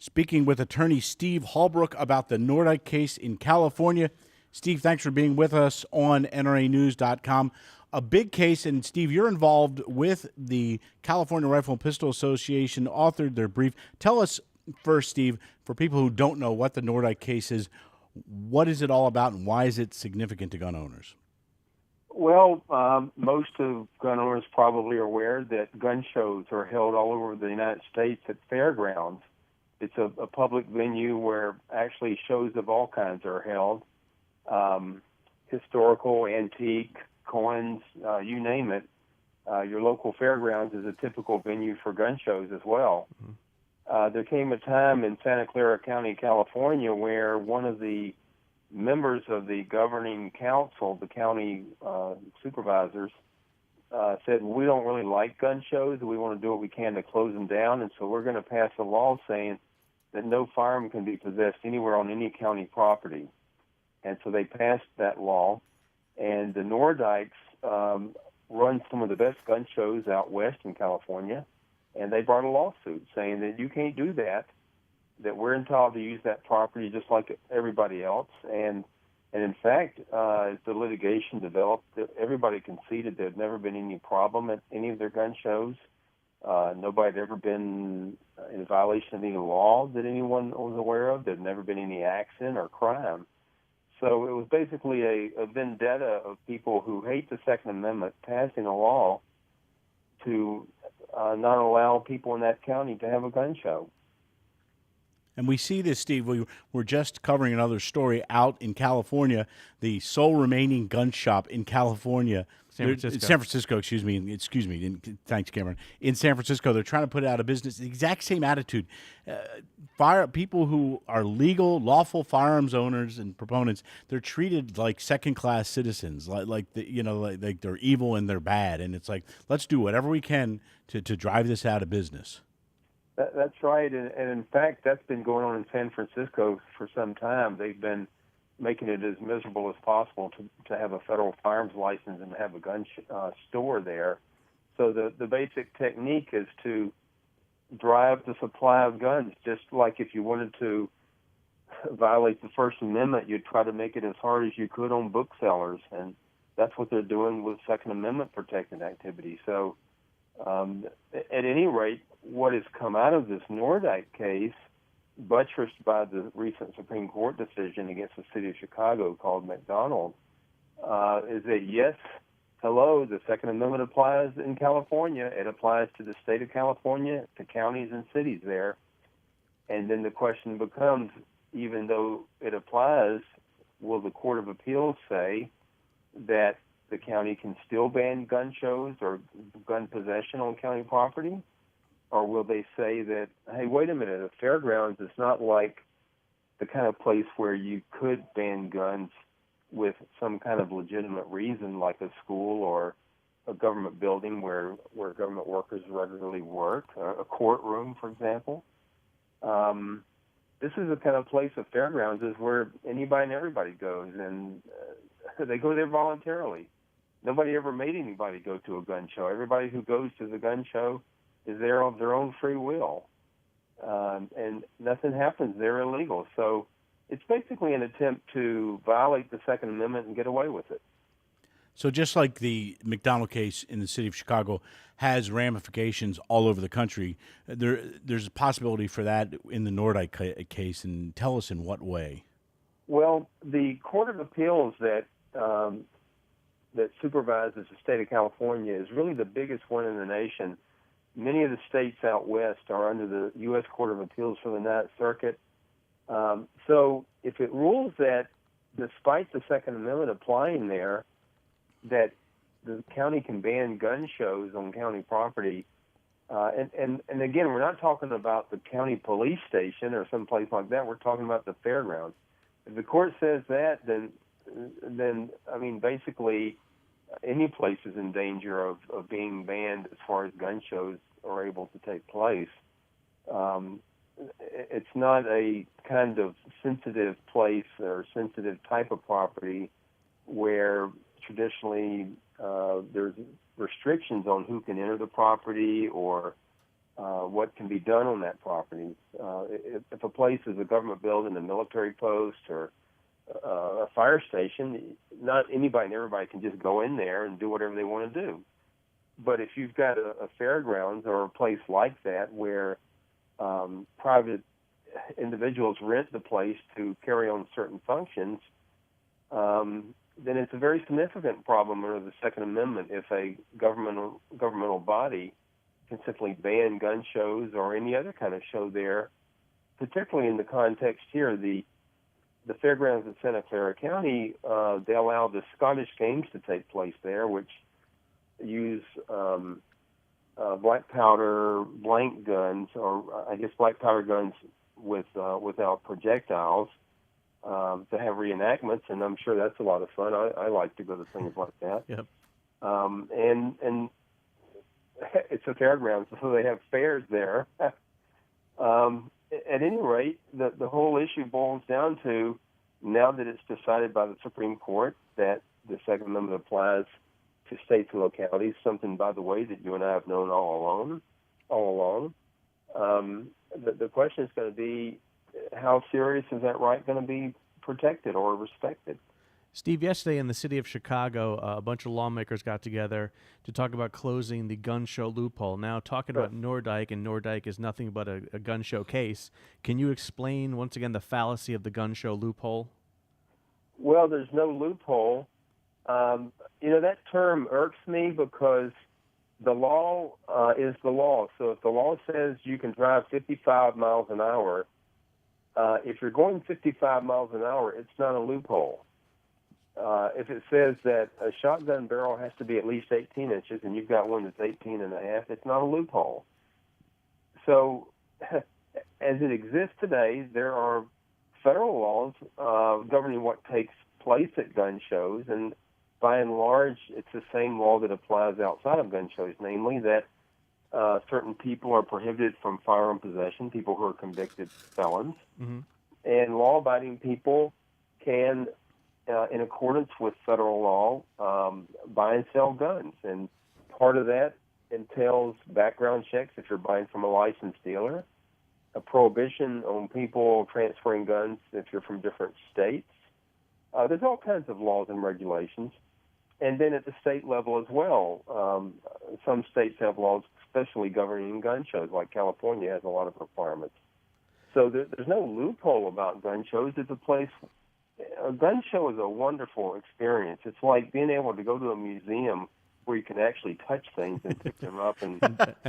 speaking with attorney Steve Halbrook about the Nordyke case in California. Steve, thanks for being with us on NRAnews.com. A big case, and Steve, you're involved with the California Rifle and Pistol Association, authored their brief. Tell us first, Steve, for people who don't know what the Nordyke case is, what is it all about and why is it significant to gun owners? Well, most of gun owners probably are aware that gun shows are held all over the United States at fairgrounds. It's a public venue where actually shows of all kinds are held, historical, antique, coins, you name it. Your local fairgrounds is a typical venue for gun shows as well. Mm-hmm. There came a time in Santa Clara County, California, where one of the members of the governing council, the county supervisors, said, we don't really like gun shows. We want to do what we can to close them down, and so we're going to pass a law saying that no firearm can be possessed anywhere on any county property. And so they passed that law, and the Nordykes run some of the best gun shows out west in California, and they brought a lawsuit saying that you can't do that, that we're entitled to use that property just like everybody else. And in fact, as the litigation developed, everybody conceded there had never been any problem at any of their gun shows. Nobody had ever been in violation of any law that anyone was aware of. There had never been any accident or crime. So it was basically a vendetta of people who hate the Second Amendment passing a law to not allow people in that county to have a gun show. And we see this, Steve. We're just covering another story out in California, the sole remaining gun shop in California. San Francisco, excuse me. Thanks, Cameron. In San Francisco, they're trying to put it out of business. The exact same attitude. People who are legal, lawful firearms owners and proponents, they're treated like second-class citizens, like they're evil and they're bad. And it's like, let's do whatever we can to drive this out of business. That's right, and in fact, that's been going on in San Francisco for some time. They've been making it as miserable as possible to have a federal firearms license and have a gun store there. So the basic technique is to drive the supply of guns, just like if you wanted to violate the First Amendment, you'd try to make it as hard as you could on booksellers, and that's what they're doing with Second Amendment protected activity. So at any rate, what has come out of this Nordyke case, buttressed by the recent Supreme Court decision against the city of Chicago called McDonald, is that yes, hello, the Second Amendment applies in California. It applies to the state of California, to counties and cities there. And then the question becomes, even though it applies, will the Court of Appeals say that the county can still ban gun shows or gun possession on county property? Or will they say that, hey, wait a minute, a fairgrounds is not like the kind of place where you could ban guns with some kind of legitimate reason, like a school or a government building where government workers regularly work, a courtroom, for example. This is the kind of place of fairgrounds is where anybody and everybody goes, and they go there voluntarily. Nobody ever made anybody go to a gun show. Everybody who goes to the gun show is there of their own free will, and nothing happens. They're illegal. So it's basically an attempt to violate the Second Amendment and get away with it. So just like the McDonald case in the city of Chicago has ramifications all over the country, there's a possibility for that in the Nordyke case, and tell us in what way. Well, the Court of Appeals that supervises the state of California is really the biggest one in the nation. Many of the states out west are under the U.S. Court of Appeals for the Ninth Circuit. So if it rules that, despite the Second Amendment applying there, that the county can ban gun shows on county property, and again, we're not talking about the county police station or someplace like that. We're talking about the fairgrounds. If the court says that, then I mean, basically, any place is in danger of being banned as far as gun shows are able to take place. It's not a kind of sensitive place or sensitive type of property where traditionally there's restrictions on who can enter the property or what can be done on that property. If a place is a government building, a military post, or a fire station, not anybody and everybody can just go in there and do whatever they want to do. But if you've got a fairgrounds or a place like that where private individuals rent the place to carry on certain functions, then it's a very significant problem under the Second Amendment if a governmental body can simply ban gun shows or any other kind of show there, particularly in the context here. The fairgrounds in Santa Clara County, they allow the Scottish Games to take place there, which use black powder blank guns, or I guess black powder guns without projectiles, to have reenactments, and I'm sure that's a lot of fun. I like to go to things like that. Yep. And it's a fairground, so they have fairs there. At any rate, the whole issue boils down to, now that it's decided by the Supreme Court that the Second Amendment applies to states and localities, something, by the way, that you and I have known all along. The question is going to be, how serious is that right going to be protected or respected? Steve, yesterday in the city of Chicago, a bunch of lawmakers got together to talk about closing the gun show loophole. Now, talking about Nordyke, and Nordyke is nothing but a gun show case. Can you explain, once again, the fallacy of the gun show loophole? Well, there's no loophole. That term irks me because the law is the law. So if the law says you can drive 55 miles an hour, if you're going 55 miles an hour, it's not a loophole. If it says that a shotgun barrel has to be at least 18 inches and you've got one that's 18 and a half, it's not a loophole. So as it exists today, there are federal laws governing what takes place at gun shows, and by and large, it's the same law that applies outside of gun shows, namely that certain people are prohibited from firearm possession, people who are convicted felons, and law-abiding people can, in accordance with federal law, buy and sell guns. And part of that entails background checks if you're buying from a licensed dealer, a prohibition on people transferring guns if you're from different states. There's all kinds of laws and regulations. And then at the state level as well, some states have laws especially governing gun shows, like California has a lot of requirements. So there's no loophole about gun shows. It's a gun show is a wonderful experience. It's like being able to go to a museum where you can actually touch things and pick them up and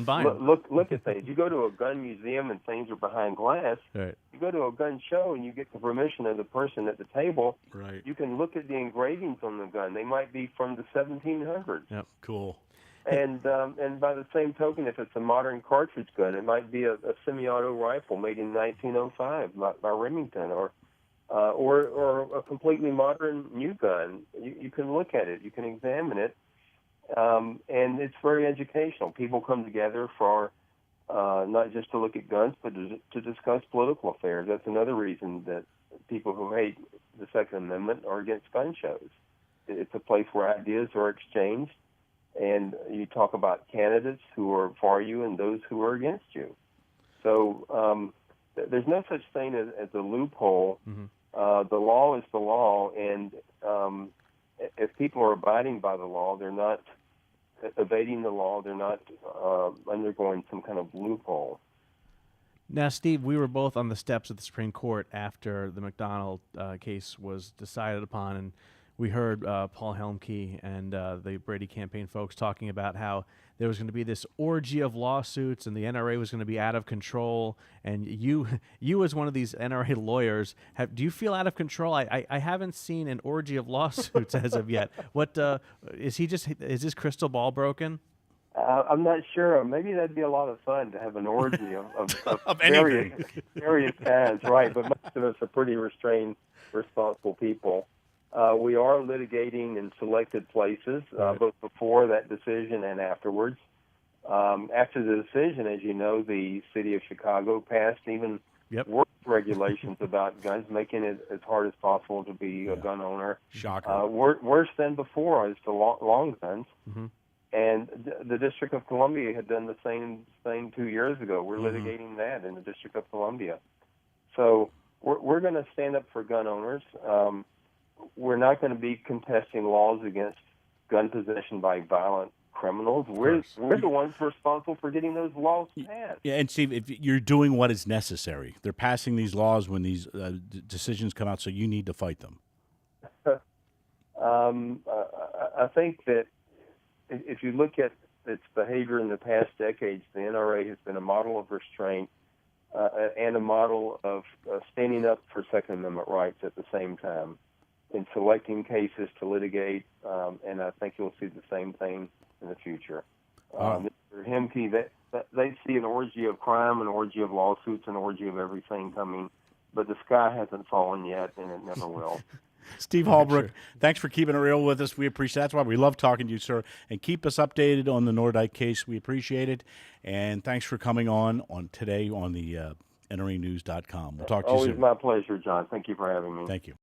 buy them. Look at things. You go to a gun museum and things are behind glass. Right. You go to a gun show and you get the permission of the person at the table. Right. You can look at the engravings on the gun. They might be from the 1700s. Yep. Cool. And by the same token, if it's a modern cartridge gun, it might be a semi-auto rifle made in 1905 by Remington, or a completely modern new gun. You can look at it. You can examine it. And it's very educational. People come together for not just to look at guns, but to discuss political affairs. That's another reason that people who hate the Second Amendment are against gun shows. It's a place where ideas are exchanged, and you talk about candidates who are for you and those who are against you. So there's no such thing as a loophole. Mm-hmm. The law is the law, and if people are abiding by the law, they're not evading the law, they're not undergoing some kind of loophole. Now, Steve, we were both on the steps of the Supreme Court after the McDonald case was decided upon, and we heard Paul Helmke and the Brady campaign folks talking about how there was going to be this orgy of lawsuits and the NRA was going to be out of control. And you as one of these NRA lawyers, do you feel out of control? I haven't seen an orgy of lawsuits as of yet. What is his crystal ball broken? I'm not sure. Maybe that'd be a lot of fun to have an orgy of various kinds, right? But most of us are pretty restrained, responsible people. We are litigating in selected places, both before that decision and afterwards. After the decision, as you know, the city of Chicago passed even worse regulations about guns, making it as hard as possible to be a gun owner. Shocker. Worse than before as to long guns. Mm-hmm. And the District of Columbia had done the same thing 2 years ago. We're litigating that in the District of Columbia. So we're going to stand up for gun owners. We're not going to be contesting laws against gun possession by violent criminals. We're the ones responsible for getting those laws passed. Yeah, and Steve, if you're doing what is necessary, they're passing these laws when these decisions come out, so you need to fight them. I think that if you look at its behavior in the past decades, the NRA has been a model of restraint and a model of standing up for Second Amendment rights at the same time in selecting cases to litigate, and I think you'll see the same thing in the future. Mr. Hemke, they see an orgy of crime, an orgy of lawsuits, an orgy of everything coming, but the sky hasn't fallen yet, and it never will. Steve Halbrook, thanks for keeping it real with us. We appreciate that's why we love talking to you, sir. And keep us updated on the Nordyke case. We appreciate it. And thanks for coming on today on the NRAnews.com. We'll talk to you soon. Always my pleasure, John. Thank you for having me. Thank you.